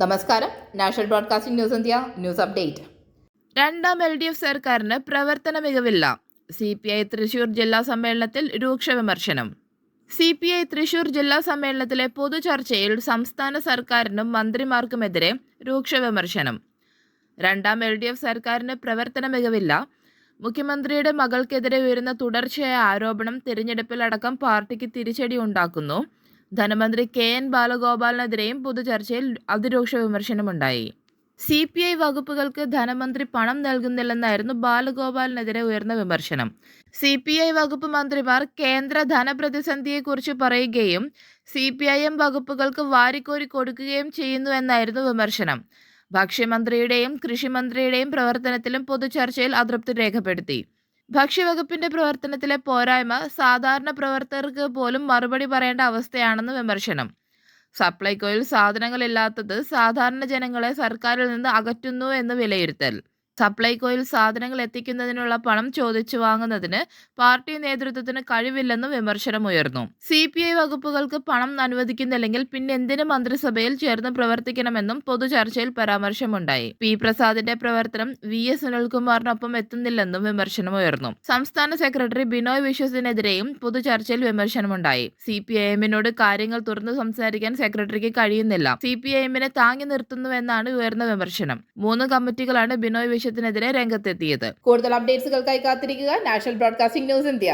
നമസ്കാരം. National broadcasting news India news update. രണ്ടാം LDF സർക്കാരിന് പ്രവർത്തന മികവില്ല. CPI തൃശൂർ ജില്ലാ സമ്മേളനത്തിൽ രൂക്ഷ വിമർശനം. CPI തൃശൂർ ജില്ലാ സമ്മേളനത്തിലെ പൊതുചർച്ചയിൽ സംസ്ഥാന സർക്കാരിനും മന്ത്രിമാർക്കുമെതിരെ രൂക്ഷ വിമർശനം. രണ്ടാം LDF സർക്കാരിന് പ്രവർത്തന മികവില്ല. മുഖ്യമന്ത്രിയുടെ മകൾക്കെതിരെ ഉയരുന്ന തുടർച്ചയായ ആരോപണം തിരഞ്ഞെടുപ്പിലടക്കം പാർട്ടിക്ക് തിരിച്ചടി ഉണ്ടാക്കുന്നു. ധനമന്ത്രി KN ബാലഗോപാലിനെതിരെയും പൊതുചർച്ചയിൽ അതിരൂക്ഷ വിമർശനമുണ്ടായി. CPI വകുപ്പുകൾക്ക് ധനമന്ത്രി പണം നൽകുന്നില്ലെന്നായിരുന്നു ബാലഗോപാലിനെതിരെ ഉയർന്ന വിമർശനം. CPI വകുപ്പ് മന്ത്രിമാർ കേന്ദ്ര ധനപ്രതിസന്ധിയെക്കുറിച്ച് പറയുകയും CPIM വകുപ്പുകൾക്ക് വാരിക്കോരി കൊടുക്കുകയും ചെയ്യുന്നുവെന്നായിരുന്നു വിമർശനം. ഭക്ഷ്യമന്ത്രിയുടെയും കൃഷിമന്ത്രിയുടെയും പ്രവർത്തനത്തിലും പൊതുചർച്ചയിൽ അതൃപ്തി രേഖപ്പെടുത്തി. ഭക്ഷ്യവകുപ്പിന്റെ പ്രവർത്തനത്തിലെ പോരായ്മ സാധാരണ പ്രവർത്തകർക്ക് പോലും മറുപടി പറയേണ്ട അവസ്ഥയാണെന്ന് വിമർശനം. സപ്ലൈകോയിൽ സാധനങ്ങളില്ലാത്തത് സാധാരണ ജനങ്ങളെ സർക്കാരിൽ നിന്ന് അകറ്റുന്നു എന്ന് വിലയിരുത്തൽ. സപ്ലൈകോയിൽ സാധനങ്ങൾ എത്തിക്കുന്നതിനുള്ള പണം ചോദിച്ചു വാങ്ങുന്നതിന് പാർട്ടി നേതൃത്വത്തിന് കഴിവില്ലെന്നും വിമർശനമുയർന്നു. CPI വകുപ്പുകൾക്ക് പണം അനുവദിക്കുന്നില്ലെങ്കിൽ പിന്നെ എന്തിന് മന്ത്രിസഭയിൽ ചേർന്ന് പ്രവർത്തിക്കണമെന്നും പൊതുചർച്ചയിൽ പരാമർശമുണ്ടായി. P പ്രസാദിന്റെ പ്രവർത്തനം VS സുനിൽകുമാറിനൊപ്പം എത്തുന്നില്ലെന്നും വിമർശനമുയർന്നു. സംസ്ഥാന സെക്രട്ടറി ബിനോയ് വിശ്വസിനെതിരെയും പൊതുചർച്ചയിൽ വിമർശനമുണ്ടായി. CPIMനോട് കാര്യങ്ങൾ തുറന്നു സംസാരിക്കാൻ സെക്രട്ടറിക്ക് കഴിയുന്നില്ല. CPIMനെ താങ്ങി നിർത്തുന്നുവെന്നാണ് ഉയർന്ന വിമർശനം. 3 കമ്മിറ്റികളാണ് ബിനോയ് വിശ്വത്തിനെതിരെ രംഗത്തെത്തിയത്. കൂടുതൽ അപ്ഡേറ്റ്സുകൾക്കായി കാത്തിരിക്കുക. National broadcasting news India.